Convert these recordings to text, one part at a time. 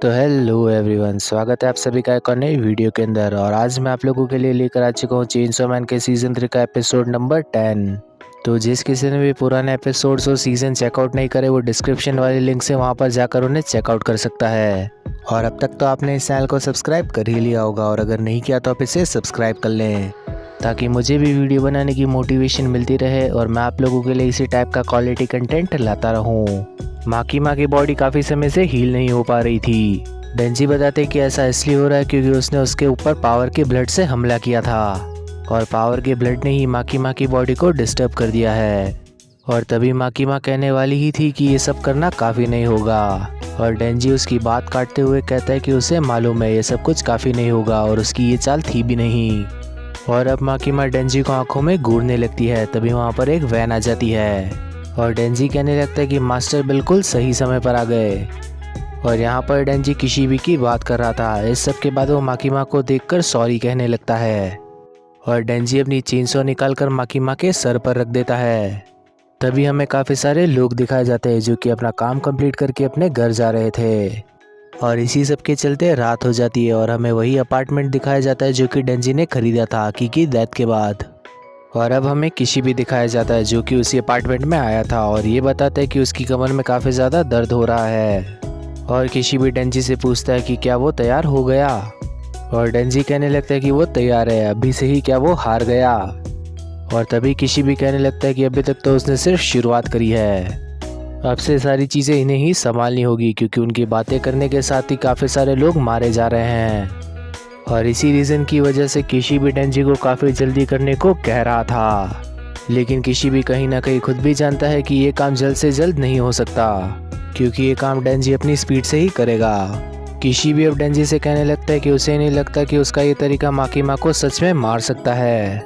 तो hello everyone, स्वागत है आप सभी का एक और नई वीडियो के अंदर। और आज मैं आप लोगों के लिए लेकर आ चुका हूँ चेनसॉ मैन के सीज़न 3 का एपिसोड नंबर 10। तो जिस किसी ने भी पुराने एपिसोड्स और सीज़न चेकआउट नहीं करे वो डिस्क्रिप्शन वाले लिंक से वहाँ पर जाकर उन्हें चेकआउट कर सकता है। और अब तक तो आपने इस चैनल को सब्सक्राइब कर ही लिया होगा, और अगर नहीं किया तो आप इसे सब्सक्राइब कर लें ताकि मुझे भी वीडियो बनाने की मोटिवेशन मिलती रहे और मैं आप लोगों के लिए इसी टाइप का क्वालिटी कंटेंट लाता रहूं। माकीमा की बॉडी काफ़ी समय से हील नहीं हो पा रही थी। डेंजी बताते कि ऐसा इसलिए हो रहा है क्योंकि उसने उसके ऊपर पावर के ब्लड से हमला किया था और पावर के ब्लड ने ही माकीमा की बॉडी को डिस्टर्ब कर दिया है। और तभी माकीमा कहने वाली ही थी कि ये सब करना काफ़ी नहीं होगा, और डेंजी उसकी बात काटते हुए कहता है कि उसे मालूम है ये सब कुछ काफ़ी नहीं होगा और उसकी ये चाल थी भी नहीं। और अब माकीमा डेंजी को आंखों में घूरने लगती है। तभी वहाँ पर एक वैन आ जाती है और डेंजी कहने लगता है कि मास्टर बिल्कुल सही समय पर आ गए। और यहाँ पर डेंजी किशिबी की बात कर रहा था। इस सब के बाद वो माकीमा को देखकर सॉरी कहने लगता है और डेंजी अपनी चेनसॉ निकालकर माकीमा के सर पर रख देता है। तभी हमें काफ़ी सारे लोग दिखाए जाते हैं जो कि अपना काम कंप्लीट करके अपने घर जा रहे थे। और इसी सब के चलते रात हो जाती है और हमें वही अपार्टमेंट दिखाया जाता है जो कि डेंजी ने खरीदा था आकी की डेथ के बाद। और अब हमें किशिबी दिखाया जाता है जो कि उसी अपार्टमेंट में आया था और ये बताता है कि उसकी कमर में काफ़ी ज़्यादा दर्द हो रहा है। और किशिबी डेंजी से पूछता है कि क्या वो तैयार हो गया, और डेंजी कहने लगता है कि वो तैयार है, अभी से ही क्या वो हार गया। और तभी किशिबी कहने लगता है कि अभी तक तो उसने सिर्फ शुरुआत करी है, अब से सारी चीज़ें इन्हें ही संभालनी होगी क्योंकि उनकी बातें करने के साथ ही काफ़ी सारे लोग मारे जा रहे हैं। और इसी रीज़न की वजह से किशिबी डेंजी को काफ़ी जल्दी करने को कह रहा था, लेकिन किशिबी कहीं ना कहीं खुद भी जानता है कि ये काम जल्द से जल्द नहीं हो सकता क्योंकि ये काम डेंजी अपनी स्पीड से ही करेगा। किशिबी अब डेंजी से कहने लगता है कि उसे नहीं लगता कि उसका ये तरीका माकीमा को सच में मार सकता है,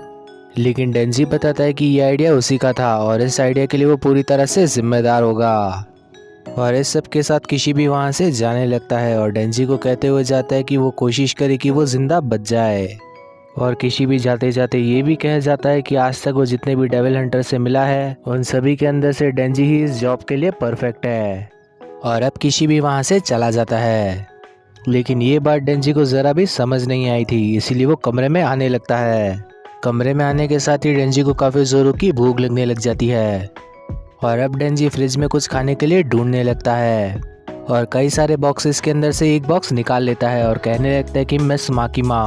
लेकिन डेंजी बताता है कि ये आइडिया उसी का था और इस आइडिया के लिए वो पूरी तरह से जिम्मेदार होगा। और इस सब के साथ किशिबी वहाँ से जाने लगता है और डेंजी को कहते हुए जाता है कि वो कोशिश करे कि वो जिंदा बच जाए। और किशिबी जाते जाते ये भी कह जाता है कि आज तक वो जितने भी डेविल हंटर से मिला है उन सभी के अंदर से डेंजी ही इस जॉब के लिए परफेक्ट है। और अब किशिबी वहाँ से चला जाता है, लेकिन ये बात डेंजी को ज़रा भी समझ नहीं आई थी, इसीलिए वो कमरे में आने लगता है। कमरे में आने के साथ ही डेंजी को काफ़ी ज़ोरों की भूख लगने लग जाती है और अब डेंजी फ्रिज में कुछ खाने के लिए ढूंढने लगता है और कई सारे बॉक्सेस के अंदर से एक बॉक्स निकाल लेता है और कहने लगता है कि मिस माकीमा,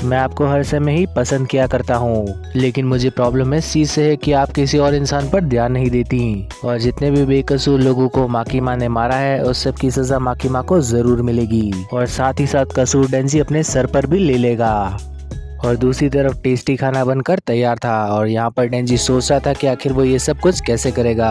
मैं आपको हर समय ही पसंद किया करता हूँ, लेकिन मुझे प्रॉब्लम इस चीज़ से है कि आप किसी और इंसान पर ध्यान नहीं देती और जितने भी बेकसूर लोगों को माकीमा ने मारा है उस सब की सज़ा माकीमा को ज़रूर मिलेगी और साथ ही साथ कसूर डेंजी अपने सर पर भी ले लेगा। और दूसरी तरफ टेस्टी खाना बनकर तैयार था और यहाँ पर डेंजी सोच रहा था कि आखिर वो ये सब कुछ कैसे करेगा।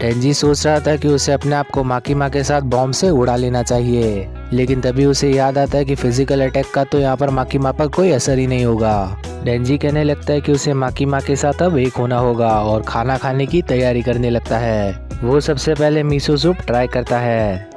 डेंजी सोच रहा था कि उसे अपने आप को माकीमा के साथ बॉम्ब से उड़ा लेना चाहिए, लेकिन तभी उसे याद आता है कि फिजिकल अटैक का तो यहाँ पर माकीमा पर कोई असर ही नहीं होगा। डेंजी कहने लगता है कि उसे माकीमा के साथ अब एक होना होगा और खाना खाने की तैयारी करने लगता है। वो सबसे पहले मिसो सूप ट्राई करता है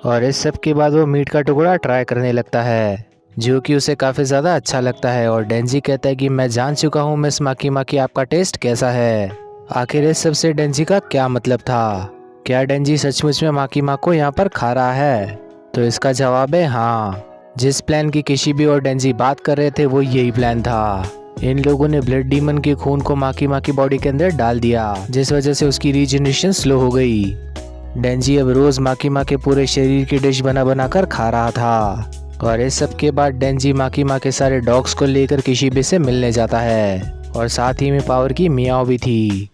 और इस सब के बाद वो मीट का टुकड़ा ट्राई करने लगता है जो कि उसे काफ़ी ज़्यादा अच्छा लगता है। और डेंजी कहता है कि मैं जान चुका हूँ मिस माकीमा की आपका टेस्ट कैसा है। आखिर इस सब से डेंजी का क्या मतलब था? क्या डेंजी सचमुच में माकीमा को यहाँ पर खा रहा है? तो इसका जवाब है हाँ। जिस प्लान की किशिबी और डेंजी बात कर रहे थे वो यही प्लान था। इन लोगों ने ब्लड डीमन के खून को माकीमा की बॉडी के अंदर डाल दिया जिस वजह से उसकी रीजनरेशन स्लो हो गई। डेंजी अब रोज़ माकीमा के पूरे शरीर की डिश बना बना कर खा रहा था। और इस सब के बाद डेंजी माकीमा के सारे डॉग्स को लेकर किशिबी से मिलने जाता है और साथ ही में पावर की मियाओ भी थी।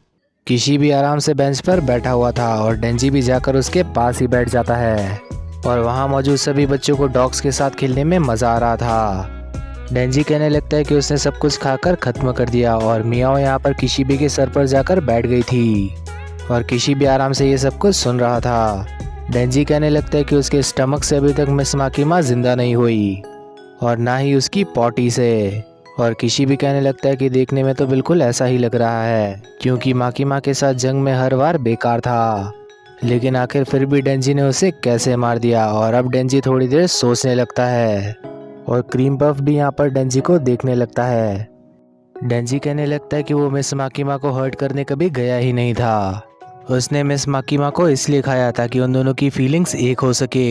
किशिबी आराम से बेंच पर बैठा हुआ था और डेंजी भी जाकर उसके पास ही बैठ जाता है और वहाँ मौजूद सभी बच्चों को डॉग्स के साथ खेलने में मज़ा आ रहा था। डेंजी कहने लगता है कि उसने सब कुछ खाकर ख़त्म कर दिया और मियाओ यहाँ पर किशिबी के सर पर जाकर बैठ गई थी और किशिबी आराम से ये सब कुछ सुन रहा था। डेंजी कहने लगता है कि उसके स्टमक से अभी तक मिस माकीमा जिंदा नहीं हुई और ना ही उसकी पॉटी से। और किशिबी कहने लगता है कि देखने में तो बिल्कुल ऐसा ही लग रहा है क्योंकि माकीमा के साथ जंग में हर बार बेकार था, लेकिन आखिर फिर भी डेंजी ने उसे कैसे मार दिया। और अब डेंजी थोड़ी देर सोचने लगता है और क्रीम पफ भी यहाँ पर डेंजी को देखने लगता है। डेंजी कहने लगता है कि वो मिस माकीमा को हर्ट करने कभी गया ही नहीं था, उसने मिस माकीमा को इसलिए खाया ताकि उन दोनों की फीलिंग्स एक हो सके।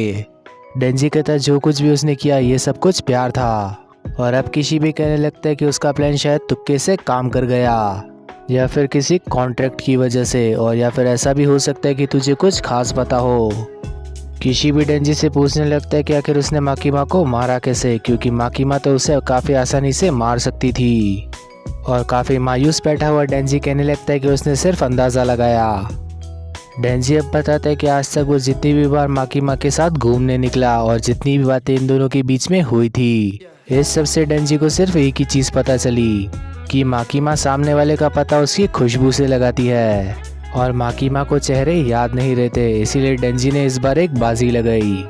डेंजी कहता है जो कुछ भी उसने किया ये सब कुछ प्यार था। और अब किसी भी कहने लगता है कि उसका प्लान शायद तुक्के से काम कर गया, या फिर किसी कॉन्ट्रैक्ट की वजह से, और या फिर ऐसा भी हो सकता है कि तुझे कुछ खास पता हो। किसी भी डेंजी से पूछने लगता है कि आखिर उसने माकीमा को मारा कैसे, क्योंकि माकीमा तो उसे काफ़ी आसानी से मार सकती थी। और काफ़ी मायूस बैठा हुआ डेंजी कहने लगता है कि उसने सिर्फ अंदाज़ा लगाया। डेंजी अब बताता है कि आज तक वो जितनी भी बार माकीमा के साथ घूमने निकला और जितनी भी बातें इन दोनों के बीच में हुई थी, इस सब से डेंजी को सिर्फ एक ही चीज़ पता चली कि माकीमा सामने वाले का पता उसकी खुशबू से लगाती है, और माकीमा को चेहरे याद नहीं रहते। इसीलिए डेंजी ने इस बार एक बाजी लगाई,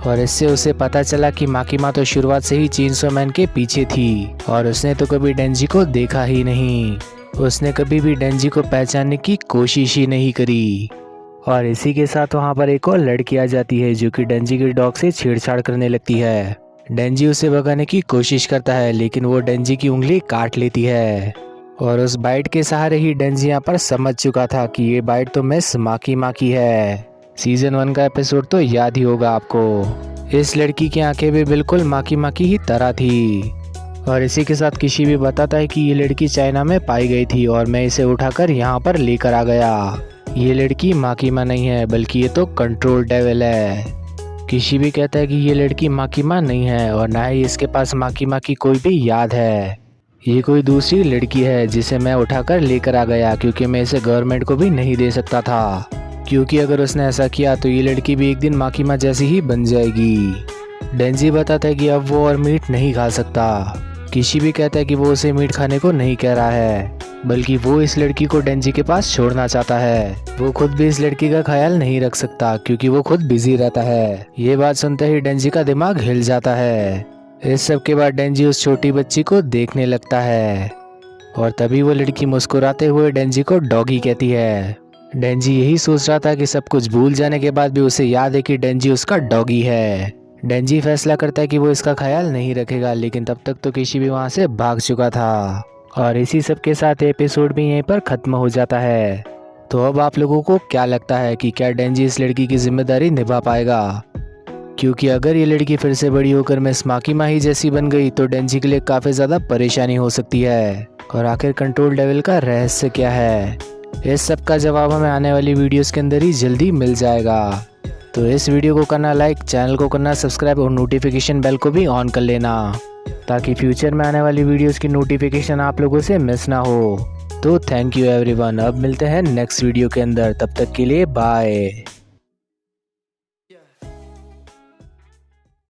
और इससे उसे पता चला कि माकीमा तो शुरुआत से ही चेनसो मैन के पीछे थी, और उसने तो कभी डेंजी को देखा ही नहीं। उसने कभी भी डेंजी को पहचानने की कोशिश ही नहीं करी। और इसी के साथ वहाँ पर एक और लड़की आ जाती है जो कि डेंजी के डॉग से छेड़छाड़ करने लगती है। डेंजी उसे भगाने की कोशिश करता है, लेकिन वो डेंजी की उंगली काट लेती है। और उस बाइट के सहारे ही डेंजी यहाँ पर समझ चुका था कि ये बाइट तो मिस माकीमा की है। सीजन 1 का एपिसोड तो याद ही होगा आपको। इस लड़की की आंखें भी बिल्कुल माकीमा की ही तरह थी। और इसी के साथ किसी भी बताता है कि ये लड़की चाइना में पाई गई थी और मैं इसे उठाकर यहाँ पर लेकर आ गया। ये लड़की माकीमा नहीं है, बल्कि ये तो कंट्रोल डेविल है। किसी भी कहता है कि ये लड़की माकीमा नहीं है, और ना ही इसके पास माकीमा की कोई भी याद है। ये कोई दूसरी लड़की है जिसे मैं उठाकर लेकर आ गया, क्योंकि मैं इसे गवर्नमेंट को भी नहीं दे सकता था, क्योंकि अगर उसने ऐसा किया तो ये लड़की भी एक दिन माकीमा जैसी ही बन जाएगी। डेंजी बताता है कि अब वो और मीट नहीं खा सकता। किसी भी कहता है कि वो उसे मीट खाने को नहीं कह रहा है, बल्कि वो इस लड़की को डेंजी के पास छोड़ना चाहता है। वो खुद भी इस लड़की का ख्याल नहीं रख सकता, क्योंकि वो खुद बिजी रहता है। ये बात सुनते ही डेंजी का दिमाग हिल जाता है। इस सब के बाद डेंजी उस छोटी बच्ची को देखने लगता है, और तभी वो लड़की मुस्कुराते हुए डेंजी को डॉगी कहती है। डेंजी यही सोच रहा था कि सब कुछ भूल जाने के बाद भी उसे याद है कि डेंजी उसका डॉगी है। डेंजी फैसला करता है कि वो इसका ख्याल नहीं रखेगा, लेकिन तब तक तो किसी भी वहाँ से भाग चुका था। और इसी सब के साथ एपिसोड भी यहीं पर खत्म हो जाता है। तो अब आप लोगों को क्या लगता है कि क्या डेंजी इस लड़की की जिम्मेदारी निभा पाएगा? क्योंकि अगर ये लड़की फिर से बड़ी होकर मिस माकीमा ही जैसी बन गई तो डेंजी के लिए काफ़ी ज़्यादा परेशानी हो सकती है। और आखिर कंट्रोल डेविल का रहस्य क्या है, इस सब का जवाब हमें आने वाली वीडियोस के अंदर ही जल्दी मिल जाएगा। तो इस वीडियो को करना लाइक, चैनल को करना सब्सक्राइब और नोटिफिकेशन बेल को भी ऑन कर लेना, ताकि फ्यूचर में आने वाली वीडियोस की नोटिफिकेशन आप लोगों से मिस ना हो। तो थैंक यू एवरीवन। अब मिलते हैं नेक्स्ट वीडियो के अंदर, तब तक के लिए बाय।